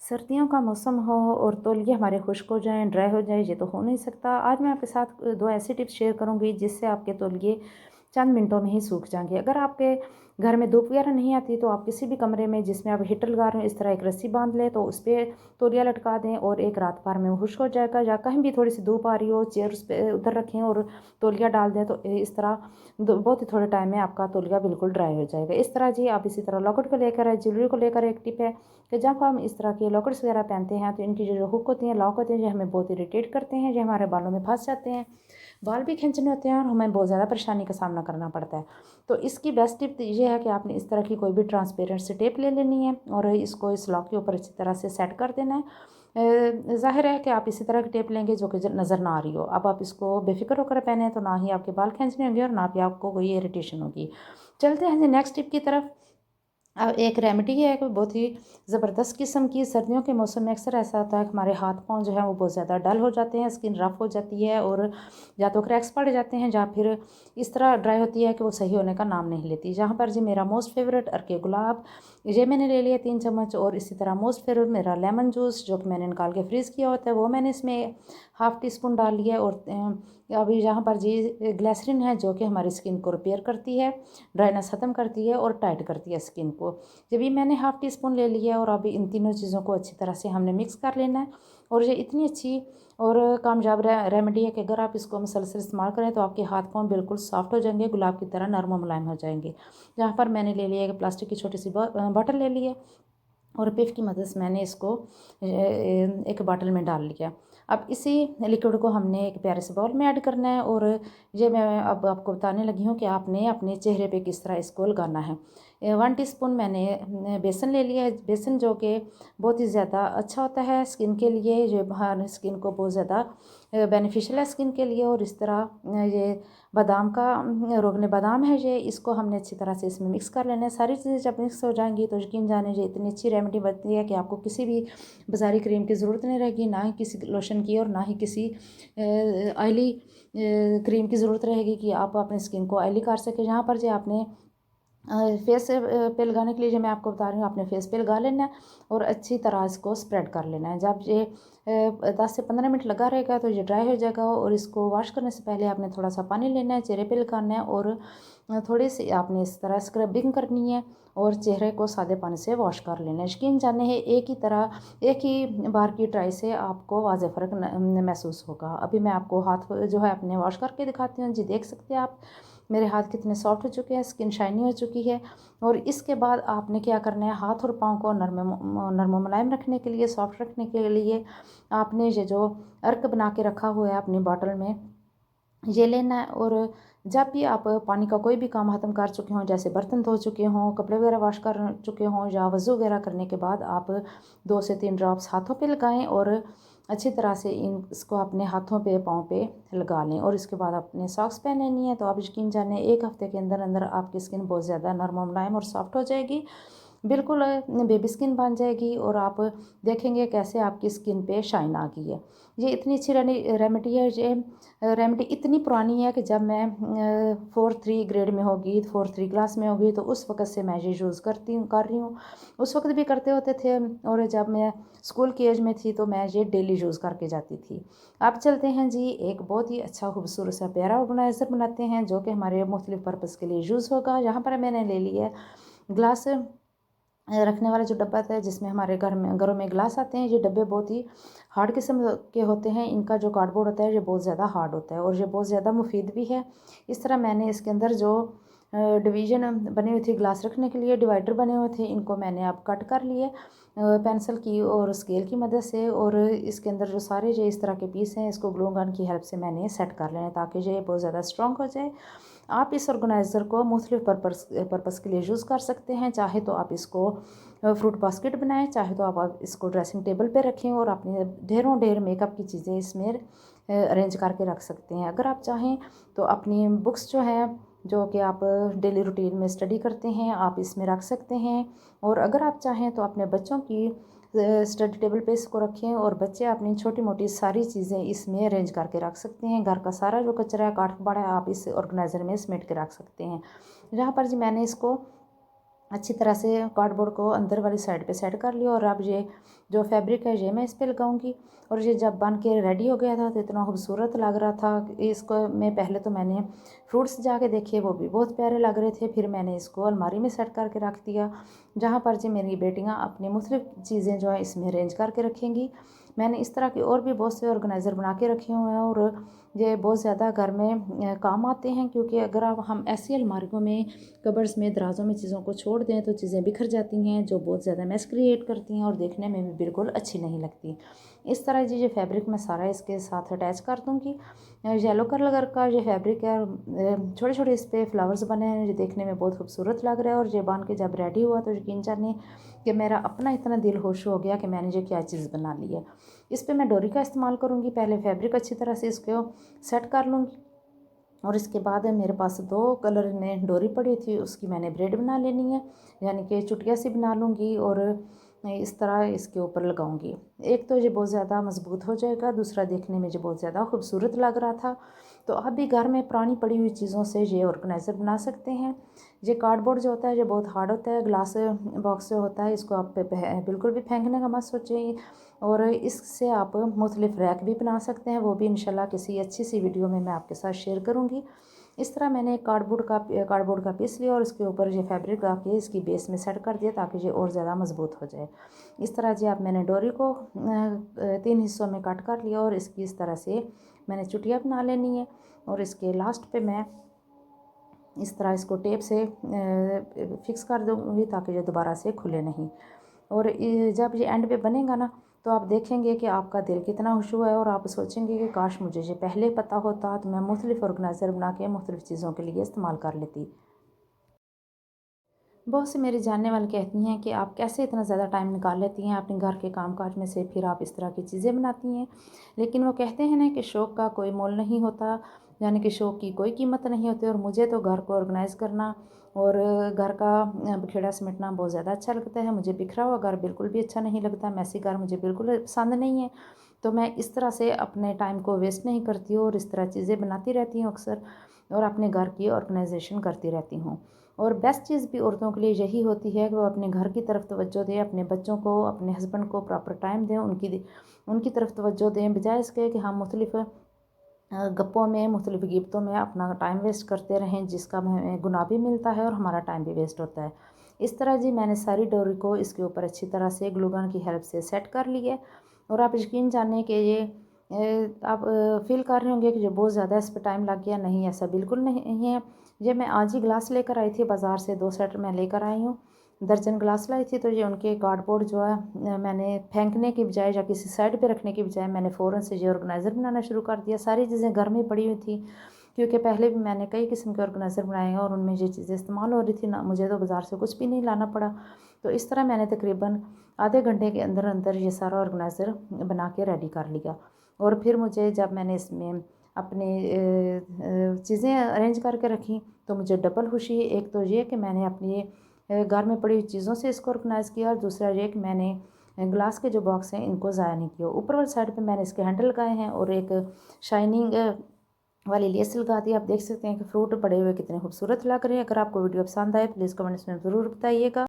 सर्दियों का मौसम हो और तौलिए हमारे खुश्क हो जाएँ, ड्राई हो जाएँ, ये तो हो नहीं सकता। आज मैं आपके साथ 2 ऐसी टिप्स शेयर करूँगी जिससे आपके तौलिए चंद मिनटों में ही सूख जाएँगे। अगर आपके घर में धूप वगैरह नहीं आती तो आप किसी भी कमरे में जिसमें आप हीटर लगा रहे हो इस तरह एक रस्सी बाँध लें, तो उस पे तौलिया लटका दें और एक रात भर में वो खुश्क हो जाएगा। या कहीं भी थोड़ी-सी धूप आ रही हो, चेयर उस पे उधर रखें और तौलिया डाल दें, तो इस तरह बहुत ही थोड़े टाइम में आपका तौलिया बिल्कुल ड्राई हो जाएगा। इस तरह जी आप इसी तरह लॉकेट को लेकर ज्वेलरी को लेकर एक टिप है कि जब हम इस तरह के लॉकेट्स वगैरह पहनते हैं तो इनकी जो हुक होती हैं, लॉक होते हैं, ये हमें बहुत इरिटेट करते हैं, ये हमारे बालों में फंस जाते हैं, बाल भी खींचने होते हैं और हमें बहुत ज़्यादा परेशानी का सामना करना पड़ता है। तो इसकी बेस्ट टिप ये है कि आपने इस तरह की कोई भी ट्रांसपेरेंट सी टेप ले लेनी है और इसको इस लॉक के ऊपर अच्छी तरह से सेट कर देना है। ज़ाहिर है कि आप इसी तरह की टेप लेंगे जो कि नज़र ना आ रही हो। अब आप इसको बेफ़िक्र होकर पहने तो ना ही आपके बाल खींचने होंगे और ना भी आपको कोई इरिटेशन होगी। चलते हैं जी नेक्स्ट टिप की तरफ। एक रेमेडी है कोई बहुत ही ज़बरदस्त किस्म की। सर्दियों के मौसम में अक्सर ऐसा होता है कि हमारे हाथ पाँव जो है वो बहुत ज़्यादा डल हो जाते हैं, स्किन रफ़ हो जाती है और या तो क्रैक्स पड़ जाते हैं या फिर इस तरह ड्राई होती है कि वो सही होने का नाम नहीं लेती। जहाँ पर जी मेरा मोस्ट फेवरेट अर्के गुलाब, ये मैंने ले लिया 3 चम्मच, और इसी तरह मोस्ट फेवरेट मेरा लेमन जूस जो कि मैंने निकाल के फ्रीज़ किया होता है वो मैंने इसमें हाफ़ टी स्पून डाल लिया। और अभी यहाँ पर जी ग्लिसरीन है जो कि हमारी स्किन को रिपेयर करती है, ड्राइनेस ख़त्म करती है और टाइट करती है स्किन को। जब ये मैंने हाफ़ टी स्पून ले लिया और अभी इन तीनों चीज़ों को अच्छी तरह से हमने मिक्स कर लेना है। और ये इतनी अच्छी और कामयाब रेमेडी है कि अगर आप इसको मुसलसल इस्तेमाल करें तो आपके हाथ पाँव बिल्कुल सॉफ्ट हो जाएंगे, गुलाब की तरह नरम और मुलायम हो जाएंगे। यहाँ पर मैंने ले लिया एक प्लास्टिक की छोटी सी बॉटल ले ली है और पिप की मदद से मैंने इसको एक बॉटल में डाल लिया। अब इसी लिक्विड को हमने एक प्यारे से बाउल में ऐड करना है और ये मैं अब आपको बताने लगी हूँ कि आपने अपने चेहरे पे किस तरह इसको लगाना है। 1 टीस्पून मैंने बेसन ले लिया है। बेसन जो कि बहुत ही ज़्यादा अच्छा होता है स्किन के लिए, ये हमारे स्किन को बहुत ज़्यादा बेनिफिशियल है स्किन के लिए। और इस तरह ये बादाम का रोगन बादाम है, ये इसको हमने अच्छी तरह से इसमें मिक्स कर लेना है। सारी चीज़ें जब मिक्स हो जाएंगी तो यकीन जाने ये इतनी अच्छी रेमेडी बनती है कि आपको किसी भी बाज़ारी क्रीम की ज़रूरत नहीं रहेगी, ना ही किसी लोशन की और ना ही किसी ऑयली क्रीम की ज़रूरत रहेगी कि आप अपनी स्किन को ऑयली कर सकें। यहाँ पर जो आपने फेस पे लगाने के लिए जो मैं आपको बता रही हूँ, अपने फेस पे लगा लेना है और अच्छी तरह इसको स्प्रेड कर लेना है। जब ये 10 से 15 मिनट लगा रहेगा तो ये ड्राई हो जाएगा और इसको वॉश करने से पहले आपने थोड़ा सा पानी लेना है, चेहरे पे लगाना है और थोड़ी सी आपने इस तरह स्क्रबिंग करनी है और चेहरे को सादे पानी से वॉश कर लेना है। यकीन जाने है एक ही बार की ट्राई से आपको वाज़ेह फ़र्क महसूस होगा। अभी मैं आपको हाथ जो है अपने वॉश करके दिखाती हूँ। जी देख सकते हैं आप मेरे हाथ कितने सॉफ्ट हो चुके हैं, स्किन शाइनी हो चुकी है। और इसके बाद आपने क्या करना है, हाथ और पाँव को नरम मुलायम रखने के लिए, सॉफ्ट रखने के लिए आपने ये जो अर्क बना के रखा हुआ है अपनी बॉटल में, ये लेना है। और जब भी आप पानी का कोई भी काम ख़त्म कर चुके हों, जैसे बर्तन धो चुके हों, कपड़े वगैरह वॉश कर चुके हों या वज़ू वगैरह करने के बाद आप 2 से 3 ड्रॉप्स हाथों पे लगाएं और अच्छी तरह से इसको अपने हाथों पे पाँव पे लगा लें। और इसके बाद अपने सॉक्स पहननी है। तो आप यकीन जाने 1 हफ़्ते के अंदर अंदर आपकी स्किन बहुत ज़्यादा नरम और मुलायम और सॉफ्ट हो जाएगी, बिल्कुल बेबी स्किन बन जाएगी और आप देखेंगे कैसे आपकी स्किन पे शाइन आ गई है। ये इतनी अच्छी रेमेडी है। ये रेमेडी इतनी पुरानी है कि जब मैं 4th ग्रेड में होगी, 4th क्लास में होगी, तो उस वक़्त से मैं ये यूज़ कर रही हूँ। उस वक़्त भी करते होते थे और जब मैं स्कूल की एज में थी तो मैं ये डेली यूज़ करके जाती थी। अब चलते हैं जी एक बहुत ही अच्छा खूबसूरत सा प्यारा ऑर्गेनाइज़र बनाते हैं जो कि हमारे मुख्तलिफ़ पर्पज़ के लिए यूज़ होगा। यहाँ पर मैंने ले लिया है ग्लास रखने वाला जो डब्बा था जिसमें हमारे घरों में ग्लास आते हैं। ये डब्बे बहुत ही हार्ड किस्म के होते हैं। इनका जो कार्डबोर्ड होता है ये बहुत ज़्यादा हार्ड होता है और ये बहुत ज़्यादा मुफीद भी है। इस तरह मैंने इसके अंदर जो डिवीज़न बनी हुई थी ग्लास रखने के लिए, डिवाइडर बने हुए थे, इनको मैंने अब कट कर लिए पेंसिल की और स्केल की मदद से। और इसके अंदर जो सारे जो इस तरह के पीस हैं इसको ग्लू गन की हेल्प से मैंने सेट कर लेना ताकि ये बहुत ज़्यादा स्ट्रॉन्ग हो जाए। आप इस ऑर्गेनाइज़र को मुख्तलिफ़ पर्पज़ के लिए यूज़ कर सकते हैं। चाहे तो आप इसको फ्रूट बास्केट बनाएं, चाहे तो आप इसको ड्रेसिंग टेबल पे रखें और अपने ढेरों ढेर मेकअप की चीज़ें इसमें अरेंज करके रख सकते हैं। अगर आप चाहें तो अपनी बुक्स जो हैं जो कि आप डेली रूटीन में स्टडी करते हैं आप इसमें रख सकते हैं। और अगर आप चाहें तो अपने बच्चों की स्टडी टेबल पे इसको रखें और बच्चे अपनी छोटी मोटी सारी चीज़ें इसमें अरेंज करके रख सकते हैं। घर का सारा जो कचरा है काठ कबाड़ा है आप इस ऑर्गेनाइज़र में समेट के रख सकते हैं। जहाँ पर जी मैंने इसको अच्छी तरह से कार्डबोर्ड को अंदर वाली साइड पे सेट कर लिया। और अब ये जो फैब्रिक है ये मैं इस पे लगाऊंगी। और ये जब बन के रेडी हो गया था तो इतना खूबसूरत लग रहा था। इसको मैं पहले तो मैंने फ्रूट्स जाके देखे, वो भी बहुत प्यारे लग रहे थे। फिर मैंने इसको अलमारी में सेट करके रख दिया, जहाँ पर जी मेरी बेटियाँ अपनी मुख्तलिफ चीज़ें जो है इसमें अरेंज करके रखेंगी। मैंने इस तरह के और भी बहुत से ऑर्गेनाइज़र बना के रखे हुए हैं, और ये बहुत ज़्यादा घर में काम आते हैं, क्योंकि अगर आप हम ऐसी अलमारियों में, कबर्ड्स में, दराज़ों में चीज़ों को छोड़ दें तो चीज़ें बिखर जाती हैं, जो बहुत ज़्यादा मैस क्रिएट करती हैं और देखने में भी बिल्कुल अच्छी नहीं लगती। इस तरह जी ये फैब्रिक मैं सारा इसके साथ अटैच कर दूँगी। येलो कलर का ये फैब्रिक है, छोटे छोटे इस पर फ्लावर्स बने हैं, जो देखने में बहुत खूबसूरत लग रहा है। और ये बन के जब रेडी हुआ तो यकीन जानिए कि मेरा अपना इतना दिल खुश हो गया कि मैंने ये क्या चीज़ बना ली है। इस पर मैं डोरी का इस्तेमाल करूँगी। पहले फैब्रिक अच्छी तरह से इसको सेट कर लूँगी, और इसके बाद मेरे पास 2 कलर में डोरी पड़ी थी, उसकी मैंने ब्रेड बना लेनी है, यानी कि चुटिया सी बना लूँगी और इस तरह इसके ऊपर लगाऊंगी। एक तो ये बहुत ज़्यादा मजबूत हो जाएगा, दूसरा देखने में ये बहुत ज़्यादा खूबसूरत लग रहा था। तो आप भी घर में पुरानी पड़ी हुई चीज़ों से ये ऑर्गेनाइज़र बना सकते हैं। ये कार्डबोर्ड जो होता है ये बहुत हार्ड होता है, ग्लास बॉक्स जो होता है इसको आप बिल्कुल भी फेंकने का मत सोचें। और इससे आप मुख्तलिफ रैक भी बना सकते हैं, वो भी इंशाल्लाह किसी अच्छी सी वीडियो में मैं आपके साथ शेयर करूँगी। इस तरह मैंने एक कार्डबोर्ड का पीस लिया और उसके ऊपर ये फैब्रिक लगा के इसकी बेस में सेट कर दिया, ताकि ये और ज़्यादा मजबूत हो जाए। इस तरह जी आप मैंने डोरी को 3 हिस्सों में कट कर लिया, और इसकी इस तरह से मैंने चुटिया बना लेनी है। और इसके लास्ट पे मैं इस तरह इसको टेप से फिक्स कर दूँगी, ताकि ये दोबारा से खुले नहीं। और जब ये एंड पे बनेगा ना, तो आप देखेंगे कि आपका दिल कितना खुश हुआ है, और आप सोचेंगे कि काश मुझे ये पहले पता होता तो मैं मुख्तलिफ ऑर्गेनाइज़र बना के मुख्तलिफ चीज़ों के लिए इस्तेमाल कर लेती। बहुत से मेरे जानने वाले कहती हैं कि आप कैसे इतना ज़्यादा टाइम निकाल लेती हैं अपने घर के कामकाज में से, फिर आप इस तरह की चीज़ें बनाती हैं। लेकिन वो कहते हैं ना कि शौक़ का कोई मोल नहीं होता, यानी कि शौक़ की कोई कीमत नहीं होती। और मुझे तो घर को ऑर्गेनाइज़ करना और घर का बिखेड़ा समेटना बहुत ज़्यादा अच्छा लगता है। मुझे बिखरा हुआ घर बिल्कुल भी अच्छा नहीं लगता, मैसी घर मुझे बिल्कुल पसंद नहीं है। तो मैं इस तरह से अपने टाइम को वेस्ट नहीं करती हूँ, और इस तरह चीज़ें बनाती रहती हूँ अक्सर, और अपने घर की ऑर्गेनाइजेशन करती रहती हूँ। और बेस्ट चीज़ भी औरतों के लिए यही होती है कि वो अपने घर की तरफ तवज्जो दें, अपने बच्चों को, अपने हस्बैंड को प्रॉपर टाइम दें, उनकी तरफ तवज्जो दें, बजाय इसके कि हम मुख्तलिफ गप्पों में, मुख्तलिफ गिब्तों में अपना टाइम वेस्ट करते रहें, जिसका हमें गुनाह भी मिलता है और हमारा टाइम भी वेस्ट होता है। इस तरह जी मैंने सारी डोरी को इसके ऊपर अच्छी तरह से ग्लू गन की हेल्प से सेट कर ली है। और आप यकीन जानें कि ये आप फील कर रहे होंगे कि जो बहुत ज़्यादा इस पर टाइम लग गया, नहीं ऐसा बिल्कुल नहीं है। ये मैं आज ही ग्लास लेकर आई थी बाज़ार से, 2 सेट मैं लेकर आई हूँ। दर्जन ग्लास लाई थी, तो ये उनके कार्डबोर्ड जो है मैंने फेंकने की बजाय या किसी साइड पे रखने की बजाय मैंने फ़ौरन से ये ऑर्गेनाइज़र बनाना शुरू कर दिया। सारी चीज़ें घर में पड़ी हुई थी, क्योंकि पहले भी मैंने कई किस्म के ऑर्गेनाइज़र बनाए हैं और उनमें ये चीज़ें इस्तेमाल हो रही थी ना, मुझे तो बाज़ार से कुछ भी नहीं लाना पड़ा। तो इस तरह मैंने तकरीबन आधे घंटे के अंदर अंदर ये सारा ऑर्गेनाइज़र बना के रेडी कर लिया। और फिर मुझे जब मैंने इसमें अपने चीज़ें अरेंज करके रखी, तो मुझे डबल खुशी। एक तो ये कि मैंने अपनी घर में पड़ी हुई चीज़ों से इसको ऑर्गेनाइज़ किया, और दूसरा ये कि मैंने ग्लास के जो बॉक्स हैं इनको ज़ाया नहीं किया। ऊपर वाली साइड पे मैंने इसके हैंडल लगाए हैं और एक शाइनिंग वाली लेस लगा दी। आप देख सकते हैं कि फ्रूट पड़े हुए कितने खूबसूरत लग रहे हैं। अगर आपको वीडियो पसंद आए प्लीज़ कमेंट्स में ज़रूर बताइएगा।